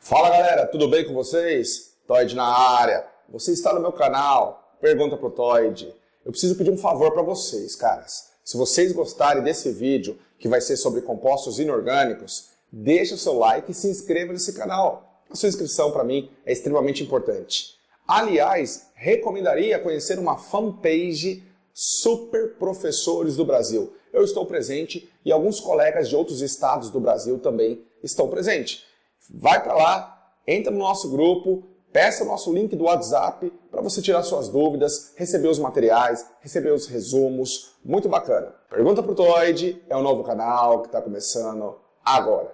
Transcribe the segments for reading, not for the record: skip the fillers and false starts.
Fala galera, tudo bem com vocês? Toid na área. Você está no meu canal, Pergunta pro Toid. Eu preciso pedir um favor para vocês, caras. Se vocês gostarem desse vídeo, que vai ser sobre compostos inorgânicos, deixa o seu like e se inscreva nesse canal. A sua inscrição para mim é extremamente importante. Aliás, recomendaria conhecer uma fanpage Super Professores do Brasil. Eu estou presente e alguns colegas de outros estados do Brasil também estão presentes. Vai para lá, entra no nosso grupo, peça o nosso link do WhatsApp para você tirar suas dúvidas, receber os materiais, receber os resumos. Muito bacana. Pergunta pro Toid é um novo canal que está começando agora.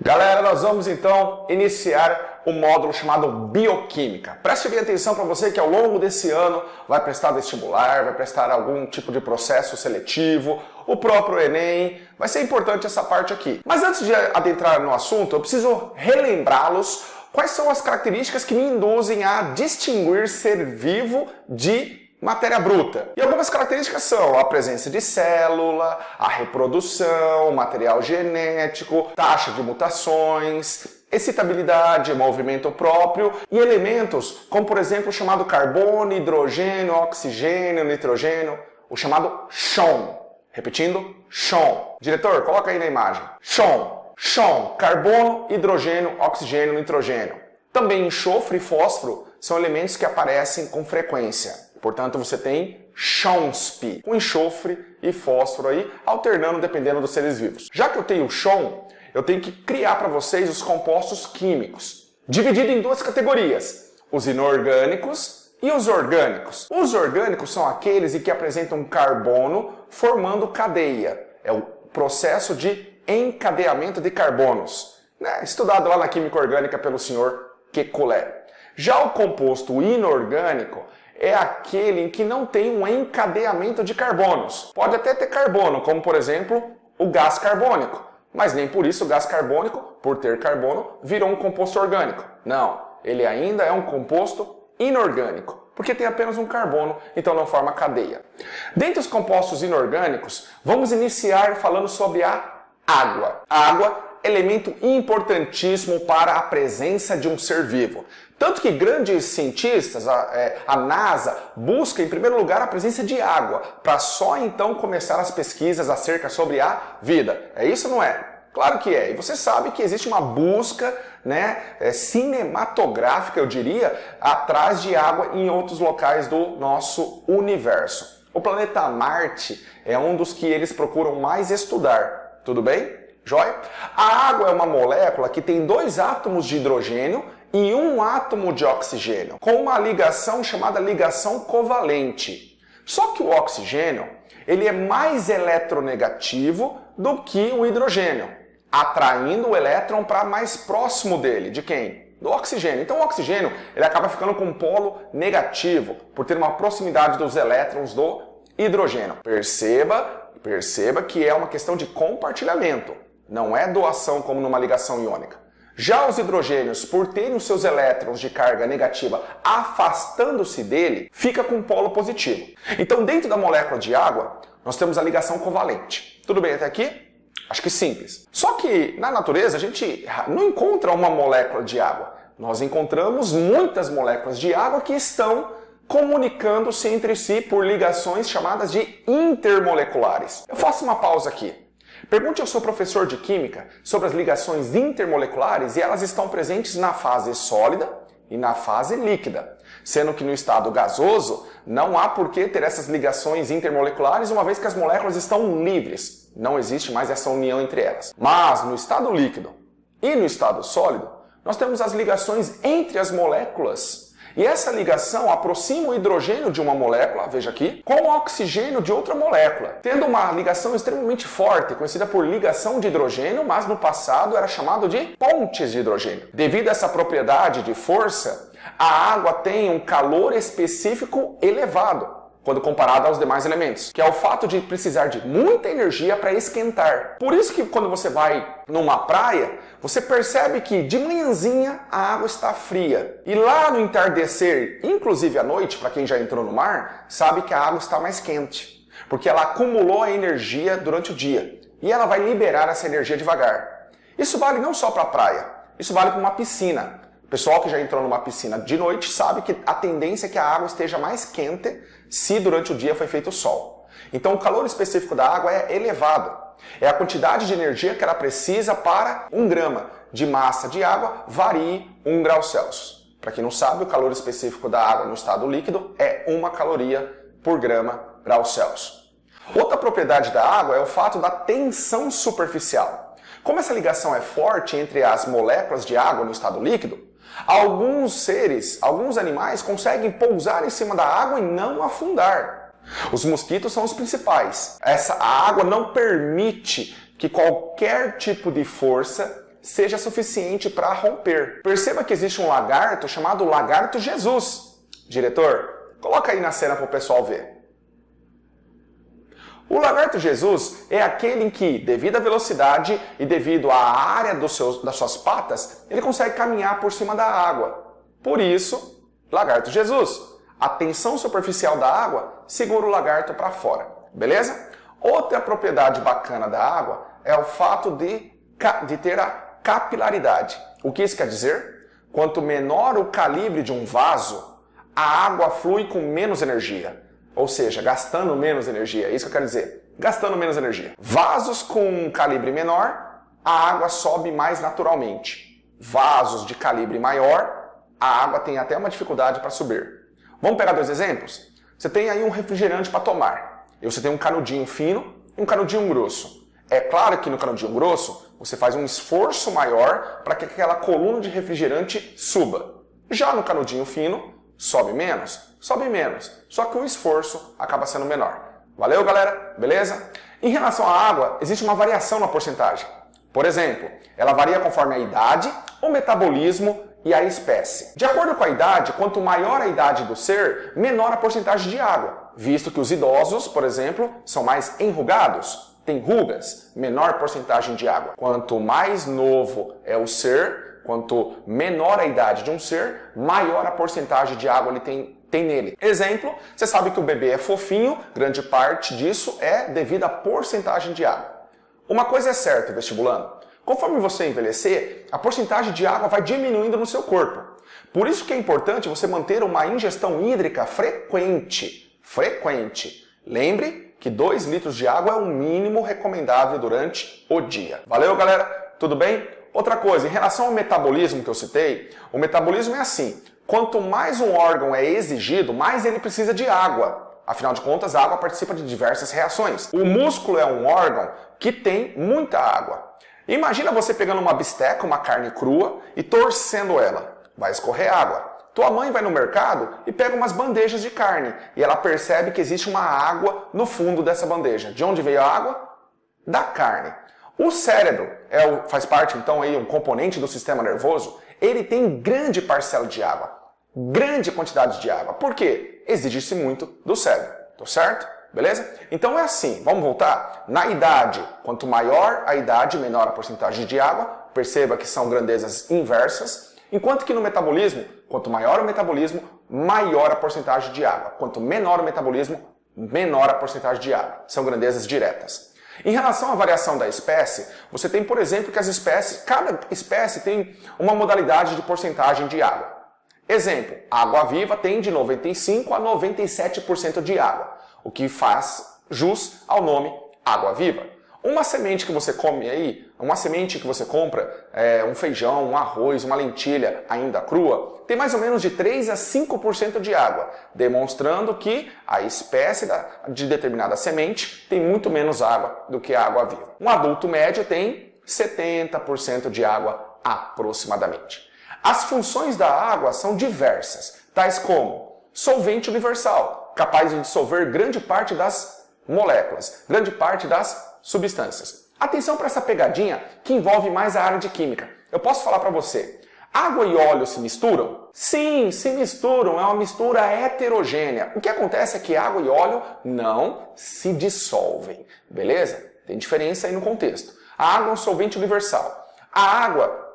Galera, nós vamos então iniciar o módulo chamado Bioquímica. Preste bem atenção para você que ao longo desse ano vai prestar vestibular, vai prestar algum tipo de processo seletivo, o próprio Enem, vai ser importante essa parte aqui. Mas antes de adentrar no assunto, eu preciso relembrá-los quais são as características que me induzem a distinguir ser vivo de matéria bruta. E algumas características são a presença de célula, a reprodução, material genético, taxa de mutações, excitabilidade, movimento próprio e elementos como, por exemplo, o chamado carbono, hidrogênio, oxigênio, nitrogênio, o chamado Chon. Repetindo, Chon. Diretor, coloca aí na imagem. Chon. Chon, carbono, hidrogênio, oxigênio, nitrogênio. Também enxofre e fósforo são elementos que aparecem com frequência. Portanto, você tem Chonsp, com enxofre e fósforo aí, alternando dependendo dos seres vivos. Já que eu tenho o Chon, eu tenho que criar para vocês os compostos químicos, dividido em duas categorias, os inorgânicos e os orgânicos. Os orgânicos são aqueles que apresentam carbono formando cadeia. É o processo de encadeamento de carbonos, né? Estudado lá na química orgânica pelo senhor Kekulé. Já o composto inorgânico é aquele em que não tem um encadeamento de carbonos. Pode até ter carbono, como por exemplo o gás carbônico, mas nem por isso o gás carbônico, por ter carbono, virou um composto orgânico. Não, ele ainda é um composto inorgânico, porque tem apenas um carbono, então não forma cadeia. Dentre os compostos inorgânicos, vamos iniciar falando sobre a água. A água, elemento importantíssimo para a presença de um ser vivo. Tanto que grandes cientistas, a NASA, busca em primeiro lugar a presença de água, para só então começar as pesquisas acerca sobre a vida. É isso ou não é? Claro que é. E você sabe que existe uma busca, né, cinematográfica, eu diria, atrás de água em outros locais do nosso universo. O planeta Marte é um dos que eles procuram mais estudar. Tudo bem? Joia? A água é uma molécula que tem 2 átomos de hidrogênio e 1 átomo de oxigênio, com uma ligação chamada ligação covalente. Só que o oxigênio, ele é mais eletronegativo do que o hidrogênio, atraindo o elétron para mais próximo dele. De quem? Do oxigênio. Então o oxigênio, ele acaba ficando com um polo negativo, por ter uma proximidade dos elétrons do hidrogênio. Perceba que é uma questão de compartilhamento, não é doação como numa ligação iônica. Já os hidrogênios, por terem os seus elétrons de carga negativa afastando-se dele, fica com um polo positivo. Então, dentro da molécula de água, nós temos a ligação covalente. Tudo bem até aqui? Acho que simples. Só que na natureza a gente não encontra uma molécula de água. Nós encontramos muitas moléculas de água que estão comunicando-se entre si por ligações chamadas de intermoleculares. Eu faço uma pausa aqui. Pergunte ao seu professor de química sobre as ligações intermoleculares e elas estão presentes na fase sólida e na fase líquida, sendo que no estado gasoso não há por que ter essas ligações intermoleculares, uma vez que as moléculas estão livres, não existe mais essa união entre elas. Mas no estado líquido e no estado sólido, nós temos as ligações entre as moléculas. E essa ligação aproxima o hidrogênio de uma molécula, veja aqui, com o oxigênio de outra molécula, tendo uma ligação extremamente forte, conhecida por ligação de hidrogênio, mas no passado era chamado de pontes de hidrogênio. Devido a essa propriedade de força, a água tem um calor específico elevado, quando comparado aos demais elementos, que é o fato de precisar de muita energia para esquentar. Por isso que quando você vai numa praia, você percebe que de manhãzinha a água está fria. E lá no entardecer, inclusive à noite, para quem já entrou no mar, sabe que a água está mais quente. Porque ela acumulou a energia durante o dia. E ela vai liberar essa energia devagar. Isso vale não só para a praia, isso vale para uma piscina. O pessoal que já entrou numa piscina de noite sabe que a tendência é que a água esteja mais quente se durante o dia foi feito o sol. Então o calor específico da água é elevado. É a quantidade de energia que ela precisa para 1 grama de massa de água varie 1 grau Celsius. Para quem não sabe, o calor específico da água no estado líquido é 1 caloria por grau Celsius. Outra propriedade da água é o fato da tensão superficial. Como essa ligação é forte entre as moléculas de água no estado líquido, alguns animais conseguem pousar em cima da água e não afundar. Os mosquitos são os principais. A água não permite que qualquer tipo de força seja suficiente para romper. Perceba que existe um lagarto chamado lagarto Jesus. Diretor, coloca aí na cena para o pessoal ver. O lagarto Jesus é aquele em que, devido à velocidade e devido à área das suas patas, ele consegue caminhar por cima da água. Por isso, lagarto Jesus. A tensão superficial da água segura o lagarto para fora. Beleza? Outra propriedade bacana da água é o fato de ter a capilaridade. O que isso quer dizer? Quanto menor o calibre de um vaso, a água flui com menos energia. Ou seja, gastando menos energia. É isso que eu quero dizer. Gastando menos energia. Vasos com um calibre menor, a água sobe mais naturalmente. Vasos de calibre maior, a água tem até uma dificuldade para subir. Vamos pegar 2 exemplos? Você tem aí um refrigerante para tomar. E você tem um canudinho fino e um canudinho grosso. É claro que no canudinho grosso, você faz um esforço maior para que aquela coluna de refrigerante suba. Já no canudinho fino, sobe menos? Sobe menos, só que o esforço acaba sendo menor. Valeu, galera? Beleza? Em relação à água, existe uma variação na porcentagem. Por exemplo, ela varia conforme a idade, o metabolismo e a espécie. De acordo com a idade, quanto maior a idade do ser, menor a porcentagem de água, visto que os idosos, por exemplo, são mais enrugados, têm rugas, menor porcentagem de água. Quanto mais novo é o ser, quanto menor a idade de um ser, maior a porcentagem de água ele tem nele. Exemplo, você sabe que o bebê é fofinho, grande parte disso é devido à porcentagem de água. Uma coisa é certa, vestibulando, conforme você envelhecer, a porcentagem de água vai diminuindo no seu corpo. Por isso que é importante você manter uma ingestão hídrica frequente. Lembre que 2 litros de água é o mínimo recomendável durante o dia. Valeu, galera? Tudo bem? Outra coisa, em relação ao metabolismo que eu citei, o metabolismo é assim. Quanto mais um órgão é exigido, mais ele precisa de água. Afinal de contas, a água participa de diversas reações. O músculo é um órgão que tem muita água. Imagina você pegando uma bisteca, uma carne crua, e torcendo ela. Vai escorrer água. Tua mãe vai no mercado e pega umas bandejas de carne. E ela percebe que existe uma água no fundo dessa bandeja. De onde veio a água? Da carne. O cérebro faz parte, então, aí, um componente do sistema nervoso. Ele tem grande parcela de água. Grande quantidade de água. Por quê? Exige-se muito do cérebro. Tô certo? Beleza? Então é assim, vamos voltar? Na idade, quanto maior a idade, menor a porcentagem de água. Perceba que são grandezas inversas. Enquanto que no metabolismo, quanto maior o metabolismo, maior a porcentagem de água. Quanto menor o metabolismo, menor a porcentagem de água. São grandezas diretas. Em relação à variação da espécie, você tem, por exemplo, que cada espécie tem uma modalidade de porcentagem de água. Exemplo, a água-viva tem de 95% a 97% de água, o que faz jus ao nome água-viva. Uma semente que você come aí, uma semente que você compra, um feijão, um arroz, uma lentilha ainda crua, tem mais ou menos de 3 a 5% de água, demonstrando que a espécie de determinada semente tem muito menos água do que a água-viva. Um adulto médio tem 70% de água aproximadamente. As funções da água são diversas, tais como solvente universal, capaz de dissolver grande parte das moléculas, grande parte das substâncias. Atenção para essa pegadinha que envolve mais a área de química. Eu posso falar para você, água e óleo se misturam? Sim, se misturam, é uma mistura heterogênea. O que acontece é que água e óleo não se dissolvem, beleza? Tem diferença aí no contexto. A água é um solvente universal. A água,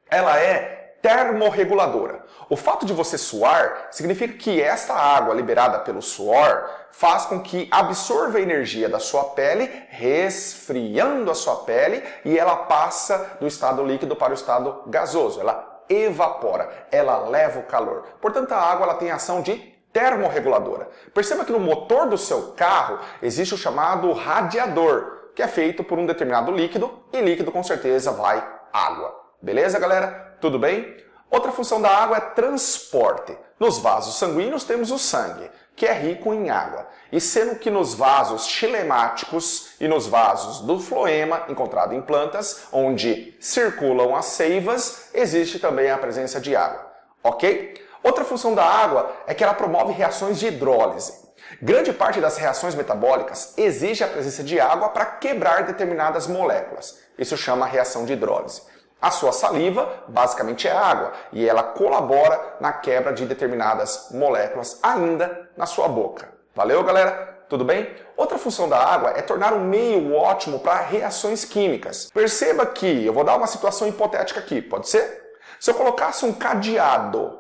ela é termorreguladora. O fato de você suar significa que esta água liberada pelo suor faz com que absorva a energia da sua pele, resfriando a sua pele, e ela passa do estado líquido para o estado gasoso. Ela evapora, ela leva o calor. Portanto, a água ela tem a ação de termorreguladora. Perceba que no motor do seu carro existe o chamado radiador, que é feito por um determinado líquido, e líquido com certeza vai água. Beleza, galera? Tudo bem? Outra função da água é transporte. Nos vasos sanguíneos temos o sangue, que é rico em água. E sendo que nos vasos xilemáticos e nos vasos do floema, encontrado em plantas, onde circulam as seivas, existe também a presença de água. Ok? Outra função da água é que ela promove reações de hidrólise. Grande parte das reações metabólicas exige a presença de água para quebrar determinadas moléculas. Isso chama reação de hidrólise. A sua saliva basicamente é água e ela colabora na quebra de determinadas moléculas ainda na sua boca. Valeu, galera? Tudo bem? Outra função da água é tornar um meio ótimo para reações químicas. Perceba que, eu vou dar uma situação hipotética aqui, pode ser? Se eu colocasse um cadeado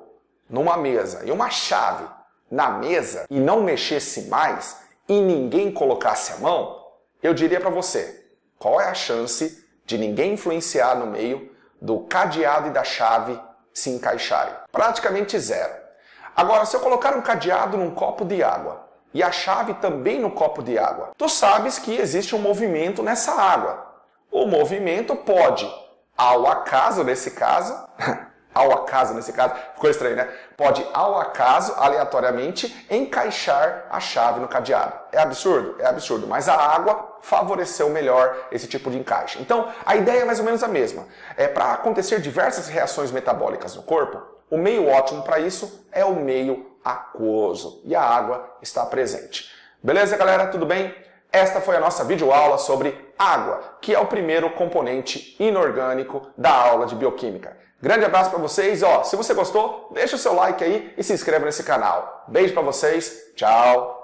numa mesa e uma chave na mesa e não mexesse mais e ninguém colocasse a mão, eu diria para você, qual é a chance de ninguém influenciar no meio do cadeado e da chave se encaixarem? Praticamente zero. Agora, se eu colocar um cadeado num copo de água e a chave também no copo de água, tu sabes que existe um movimento nessa água. O movimento pode, ao acaso nesse caso, ficou estranho, né? Pode, ao acaso, aleatoriamente, encaixar a chave no cadeado. É absurdo? É absurdo, mas a água favoreceu melhor esse tipo de encaixe. Então, a ideia é mais ou menos a mesma. Para acontecer diversas reações metabólicas no corpo, o meio ótimo para isso é o meio aquoso, e a água está presente. Beleza, galera? Tudo bem? Esta foi a nossa videoaula sobre água, que é o primeiro componente inorgânico da aula de bioquímica. Grande abraço para vocês, se você gostou, deixa o seu like aí e se inscreva nesse canal. Beijo para vocês, tchau!